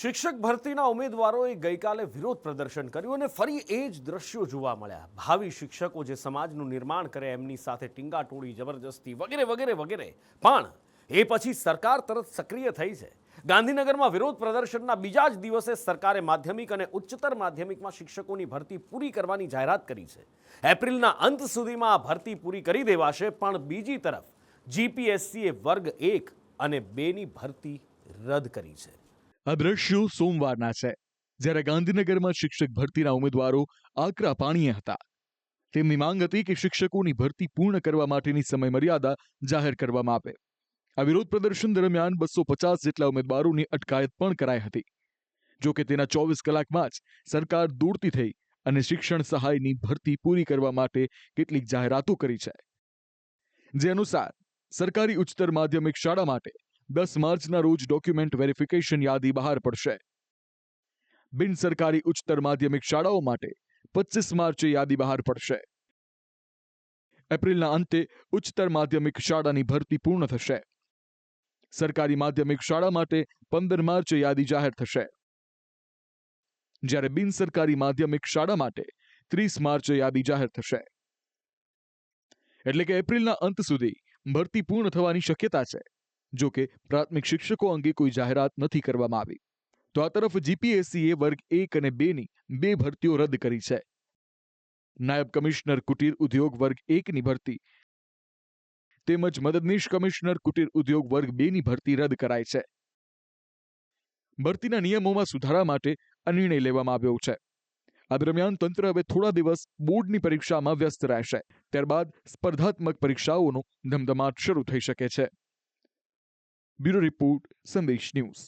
શિક્ષક ભરતીના ઉમેદવારોએ ગઈકાલે વિરોધ પ્રદર્શન કર્યું અને ફરી એ જ દ્રશ્યો જોવા મળ્યા। ભાવિ શિક્ષકો જે સમાજનું નિર્માણ કરે એમની સાથે ટીંગાટોળી, જબરજસ્તી વગેરે વગેરે વગેરે, પણ એ પછી સરકાર તરત સક્રિય થઈ છે। ગાંધીનગરમાં વિરોધ પ્રદર્શનના બીજા જ દિવસે સરકારે માધ્યમિક અને ઉચ્ચતર માધ્યમિકમાં શિક્ષકોની ભરતી પૂરી કરવાની જાહેરાત કરી છે। એપ્રિલના અંત સુધીમાં આ ભરતી પૂરી કરી દેવાશે, પણ બીજી તરફ જીપીએસસીએ વર્ગ 1 અને 2ની ભરતી રદ કરી છે। આ દ્રશ્યો સોમવારના છે, જ્યારે ગાંધીનગરમાં શિક્ષક ભરતીના ઉમેદવારો આકરા પાણીએ હતા। તેમની માંગ હતી કે શિક્ષકોની ભરતી પૂર્ણ કરવા માટેની સમયમર્યાદા જાહેર કરવામાં આવે। આ વિરોધ પ્રદર્શન દરમિયાન 250 જેટલા ઉમેદવારોની અટકાયત પણ કરાઈ હતી। જો કે તેના 24 કલાકમાં જ સરકાર દોડતી થઈ અને શિક્ષણ સહાયની ભરતી પૂરી કરવા માટે કેટલીક જાહેરાતો કરી છે, જે અનુસાર સરકારી ઉચ્ચતર માધ્યમિક શાળા માટે 10 માર્ચના રોજ ડોક્યુમેન્ટ વેરિફિકેશન યાદી બહાર પડશે। બિન સરકારી ઉચ્ચતર માધ્યમિક શાળાઓ માટે 25 માર્ચે યાદી બહાર પડશે। એપ્રિલના અંતે ઉચ્ચતર માધ્યમિક શાળાની ભરતી પૂર્ણ થશે। સરકારી માધ્યમિક શાળા માટે 15 માર્ચે યાદી જાહેર થશે, જ્યારે બિન સરકારી માધ્યમિક શાળા માટે 30 માર્ચે યાદી જાહેર થશે। એટલે કે એપ્રિલના અંત સુધી ભરતી પૂર્ણ થવાની શક્યતા છે। જો કે પ્રાથમિક શિક્ષકો અંગે કોઈ જાહેરાત નથી કરવામાં આવી। તો આ તરફ જીપીએસસીએ વર્ગ 1 અને 2ની 2 ભરતીઓ રદ કરી છે। નાયબ કમિશનર કુટીર ઉદ્યોગ વર્ગ 1ની ભરતી તેમજ મદદનીશ કમિશનર કુટીર ઉદ્યોગ વર્ગ 2ની ભરતી રદ કરાઈ છે। ભરતીના નિયમોમાં સુધારા માટે આ નિર્ણય લેવામાં આવ્યો છે। આ દરમિયાન તંત્ર હવે થોડા દિવસ બોર્ડની પરીક્ષામાં વ્યસ્ત રહેશે। ત્યારબાદ સ્પર્ધાત્મક પરીક્ષાઓનો ધમધમાટ શરૂ થઈ શકે છે। બ્યુરો રિપોર્ટ, સંદેશ ન્યૂઝ।